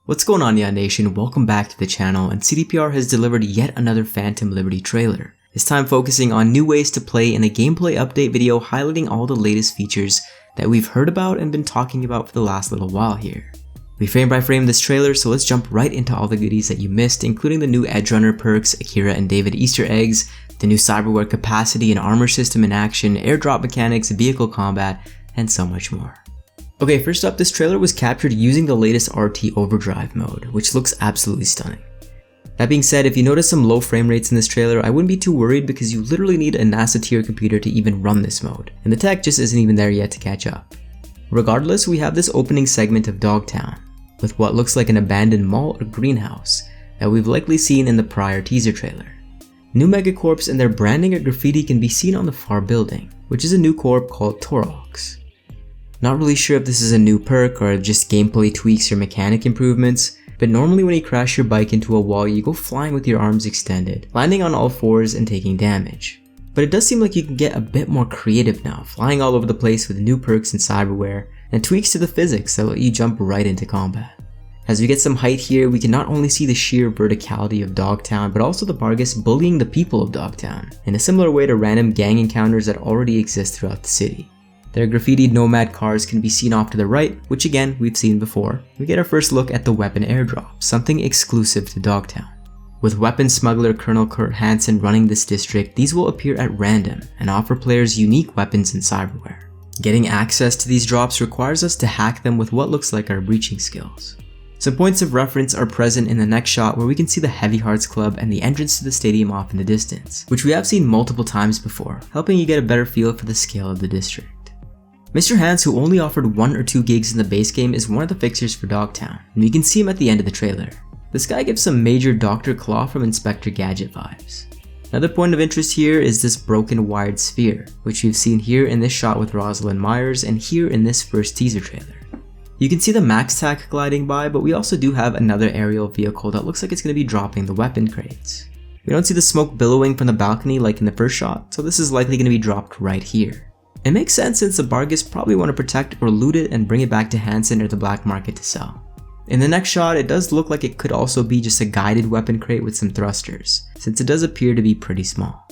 What's going on, Ya Nation? Welcome back to the channel, and CDPR has delivered yet another Phantom Liberty trailer. This time focusing on new ways to play in a gameplay update video highlighting all the latest features that we've heard about and been talking about for the last little while here. We frame by frame this trailer, so let's jump right into all the goodies that you missed, including the new Edgerunner perks, Akira and David Easter eggs, the new Cyberware capacity and armor system in action, airdrop mechanics, vehicle combat, and so much more. Okay, first up, this trailer was captured using the latest RT Overdrive mode, which looks absolutely stunning. That being said, if you notice some low frame rates in this trailer, I wouldn't be too worried because you literally need a NASA tier computer to even run this mode, and the tech just isn't even there yet to catch up. Regardless, we have this opening segment of Dogtown, with what looks like an abandoned mall or greenhouse that we've likely seen in the prior teaser trailer. New Megacorps and their branding or graffiti can be seen on the far building, which is a new corp called Torox. Not really sure if this is a new perk or just gameplay tweaks or mechanic improvements, but normally when you crash your bike into a wall, you go flying with your arms extended, landing on all fours and taking damage. But it does seem like you can get a bit more creative now, flying all over the place with new perks in Cyberware and tweaks to the physics that let you jump right into combat. As we get some height here, we can not only see the sheer verticality of Dogtown, but also the Bargus bullying the people of Dogtown, in a similar way to random gang encounters that already exist throughout the city. Their graffitied nomad cars can be seen off to the right, which again, we've seen before. We get our first look at the weapon airdrop, something exclusive to Dogtown. With weapon smuggler Colonel Kurt Hansen running this district, these will appear at random and offer players unique weapons in Cyberware. Getting access to these drops requires us to hack them with what looks like our breaching skills. Some points of reference are present in the next shot where we can see the Heavy Hearts Club and the entrance to the stadium off in the distance, which we have seen multiple times before, helping you get a better feel for the scale of the district. Mr. Hans, who only offered 1 or 2 gigs in the base game, is one of the fixers for Dogtown, and we can see him at the end of the trailer. This guy gives some major Dr. Claw from Inspector Gadget vibes. Another point of interest here is this broken wired sphere, which we've seen here in this shot with Rosalind Myers and here in this first teaser trailer. You can see the Max Tac gliding by, but we also do have another aerial vehicle that looks like it's going to be dropping the weapon crates. We don't see the smoke billowing from the balcony like in the first shot, so this is likely going to be dropped right here. It makes sense since the Bargus probably want to protect or loot it and bring it back to Hansen or the black market to sell. In the next shot, it does look like it could also be just a guided weapon crate with some thrusters, since it does appear to be pretty small.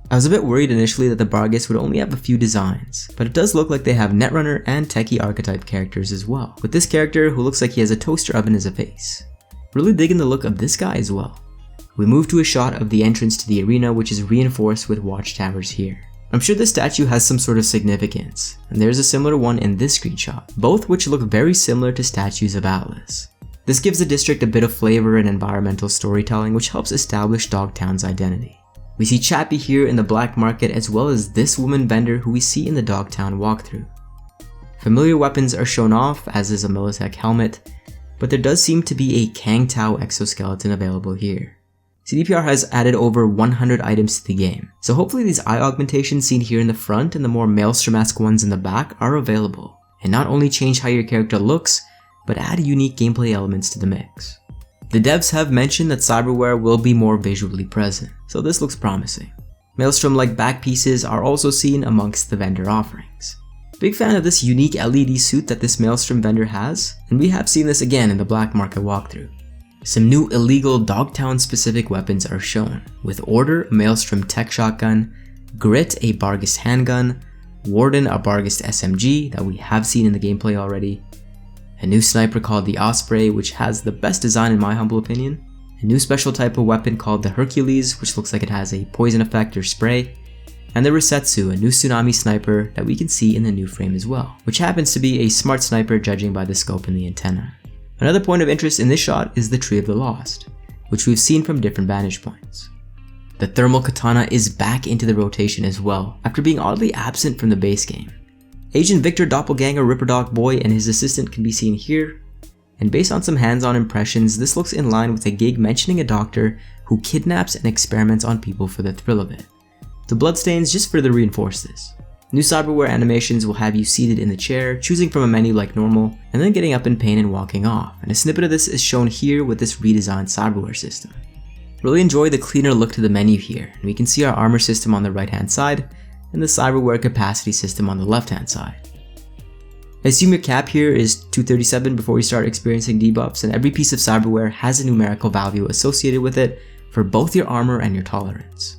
I was a bit worried initially that the Bargus would only have a few designs, but it does look like they have Netrunner and Techie archetype characters as well, with this character who looks like he has a toaster oven as a face. Really digging the look of this guy as well. We move to a shot of the entrance to the arena, which is reinforced with watchtowers here. I'm sure this statue has some sort of significance, and there's a similar one in this screenshot, both which look very similar to statues of Atlas. This gives the district a bit of flavor and environmental storytelling, which helps establish Dogtown's identity. We see Chappie here in the black market, as well as this woman vendor who we see in the Dogtown walkthrough. Familiar weapons are shown off, as is a Militech helmet, but there does seem to be a Kang Tao exoskeleton available here. CDPR has added over 100 items to the game, so hopefully these eye augmentations seen here in the front and the more Maelstrom-esque ones in the back are available, and not only change how your character looks, but add unique gameplay elements to the mix. The devs have mentioned that Cyberware will be more visually present, so this looks promising. Maelstrom-like back pieces are also seen amongst the vendor offerings. Big fan of this unique LED suit that this Maelstrom vendor has, and we have seen this again in the black market walkthrough. Some new illegal Dogtown specific weapons are shown, with Order a Maelstrom tech shotgun, Grit a Bargus handgun, Warden a Bargus SMG that we have seen in the gameplay already, a new sniper called the Osprey, which has the best design in my humble opinion, a new special type of weapon called the Hercules, which looks like it has a poison effect or spray, and the Resetsu, a new tsunami sniper that we can see in the new frame as well, which happens to be a smart sniper judging by the scope and the antenna. Another point of interest in this shot is the Tree of the Lost, which we've seen from different vantage points. The thermal katana is back into the rotation as well, after being oddly absent from the base game. Agent Victor Doppelganger Ripperdog Boy and his assistant can be seen here, and based on some hands-on impressions, this looks in line with a gig mentioning a doctor who kidnaps and experiments on people for the thrill of it. The bloodstains just further reinforce this. New Cyberware animations will have you seated in the chair, choosing from a menu like normal, and then getting up in pain and walking off, and a snippet of this is shown here with this redesigned Cyberware system. Really enjoy the cleaner look to the menu here, and we can see our armor system on the right hand side, and the Cyberware capacity system on the left hand side. I assume your cap here is 237 before you start experiencing debuffs, and every piece of cyberware has a numerical value associated with it for both your armor and your tolerance.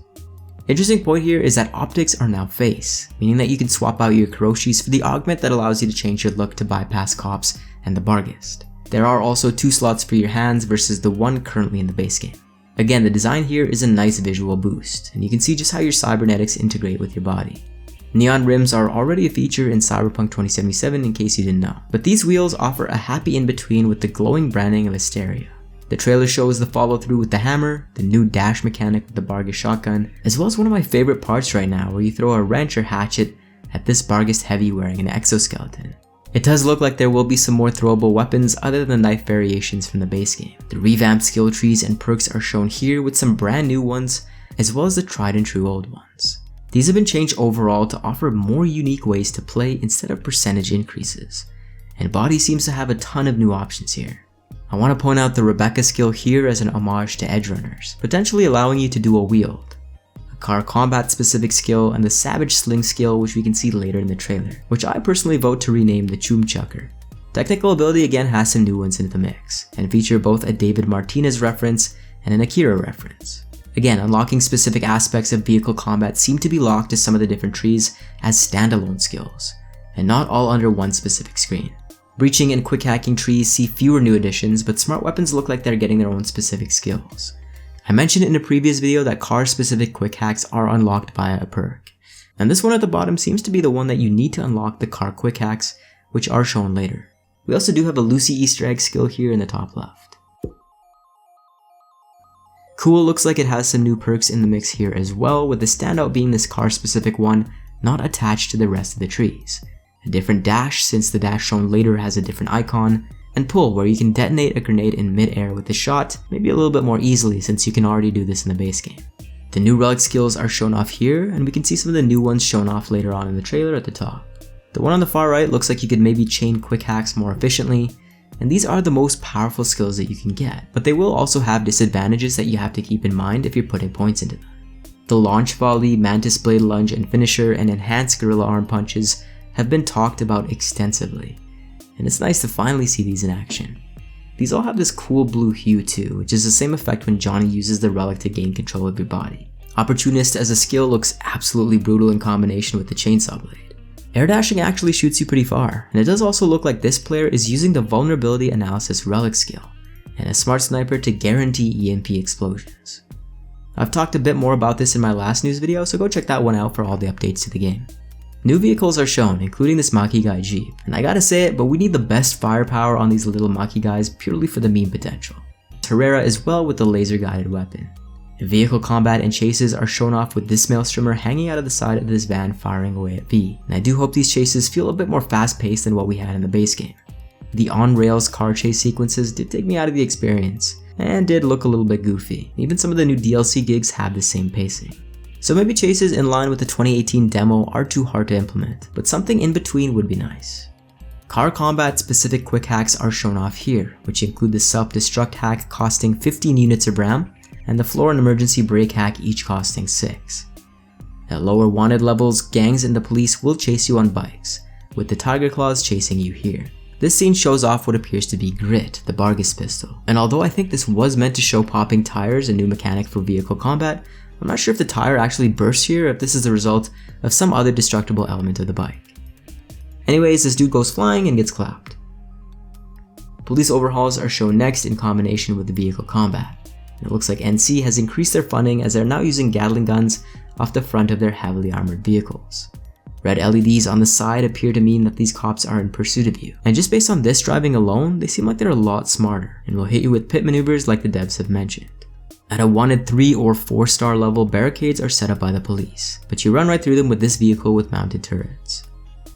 Interesting point here is that optics are now face, meaning that you can swap out your Kuroshis for the augment that allows you to change your look to bypass cops and the Barghest. There are also 2 slots for your hands versus the 1 currently in the base game. Again, the design here is a nice visual boost, and you can see just how your cybernetics integrate with your body. Neon rims are already a feature in Cyberpunk 2077 in case you didn't know, but these wheels offer a happy in-between with the glowing branding of Asteria. The trailer shows the follow-through with the hammer, the new dash mechanic with the Barghest shotgun, as well as one of my favorite parts right now where you throw a wrench or hatchet at this Barghest heavy wearing an exoskeleton. It does look like there will be some more throwable weapons other than the knife variations from the base game. The revamped skill trees and perks are shown here with some brand new ones, as well as the tried and true old ones. These have been changed overall to offer more unique ways to play instead of percentage increases, and Body seems to have a ton of new options here. I want to point out the Rebecca skill here as an homage to Edgerunners, potentially allowing you to dual wield, a car combat specific skill, and the Savage Sling skill, which we can see later in the trailer, which I personally vote to rename the Choom Chucker. Technical ability again has some new ones into the mix, and feature both a David Martinez reference and an Akira reference. Again, unlocking specific aspects of vehicle combat seem to be locked to some of the different trees as standalone skills, and not all under one specific screen. Breaching and quick hacking trees see fewer new additions, but smart weapons look like they're getting their own specific skills. I mentioned in a previous video that car specific quick hacks are unlocked via a perk, and this one at the bottom seems to be the one that you need to unlock the car quick hacks, which are shown later. We also do have a Lucy Easter egg skill here in the top left. Cool looks like it has some new perks in the mix here as well, with the standout being this car specific one not attached to the rest of the trees. A different dash, since the dash shown later has a different icon, and pull, where you can detonate a grenade in mid-air with a shot, maybe a little bit more easily since you can already do this in the base game. The new relic skills are shown off here, and we can see some of the new ones shown off later on in the trailer at the top. The one on the far right looks like you could maybe chain quick hacks more efficiently, and these are the most powerful skills that you can get, but they will also have disadvantages that you have to keep in mind if you're putting points into them. The launch volley, mantis blade lunge and finisher, and enhanced gorilla arm punches have been talked about extensively, and it's nice to finally see these in action. These all have this cool blue hue too, which is the same effect when Johnny uses the relic to gain control of your body. Opportunist as a skill looks absolutely brutal in combination with the chainsaw blade. Air dashing actually shoots you pretty far, and it does also look like this player is using the vulnerability analysis relic skill, and a smart sniper to guarantee EMP explosions. I've talked a bit more about this in my last news video, so go check that one out for all the updates to the game. New vehicles are shown, including this Makigai Jeep, and I gotta say it, but we need the best firepower on these little Makigais purely for the meme potential. Terrera as well with the laser guided weapon. Vehicle combat and chases are shown off with this Maelstromer hanging out of the side of this van firing away at V, and I do hope these chases feel a bit more fast paced than what we had in the base game. The on-rails car chase sequences did take me out of the experience, and did look a little bit goofy. Even some of the new DLC gigs have the same pacing. So maybe chases in line with the 2018 demo are too hard to implement, but something in between would be nice. Car combat specific quick hacks are shown off here, which include the self-destruct hack costing 15 units of RAM, and the floor and emergency brake hack each costing 6. At lower wanted levels, gangs and the police will chase you on bikes, with the Tiger Claws chasing you here. This scene shows off what appears to be Grit, the Barghest pistol, and although I think this was meant to show popping tires, a new mechanic for vehicle combat, I'm not sure if the tire actually bursts here or if this is the result of some other destructible element of the bike. Anyways, this dude goes flying and gets clapped. Police overhauls are shown next in combination with the vehicle combat. It looks like NC has increased their funding as they're now using Gatling guns off the front of their heavily armored vehicles. Red LEDs on the side appear to mean that these cops are in pursuit of you, and just based on this driving alone, they seem like they're a lot smarter and will hit you with pit maneuvers like the devs have mentioned. At a wanted 3 or 4 star level, barricades are set up by the police, but you run right through them with this vehicle with mounted turrets.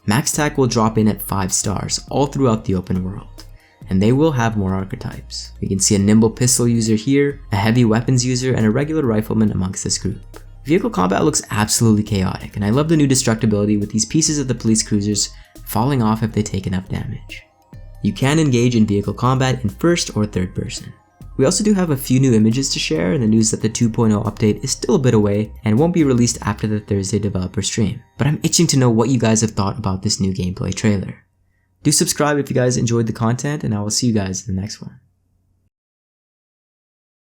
Max TAC will drop in at 5 stars all throughout the open world, and they will have more archetypes. We can see a nimble pistol user here, a heavy weapons user, and a regular rifleman amongst this group. Vehicle combat looks absolutely chaotic, and I love the new destructibility with these pieces of the police cruisers falling off if they take enough damage. You can engage in vehicle combat in first or third person. We also do have a few new images to share, and the news that the 2.0 update is still a bit away and won't be released after the Thursday developer stream, but I'm itching to know what you guys have thought about this new gameplay trailer. Do subscribe if you guys enjoyed the content, and I will see you guys in the next one.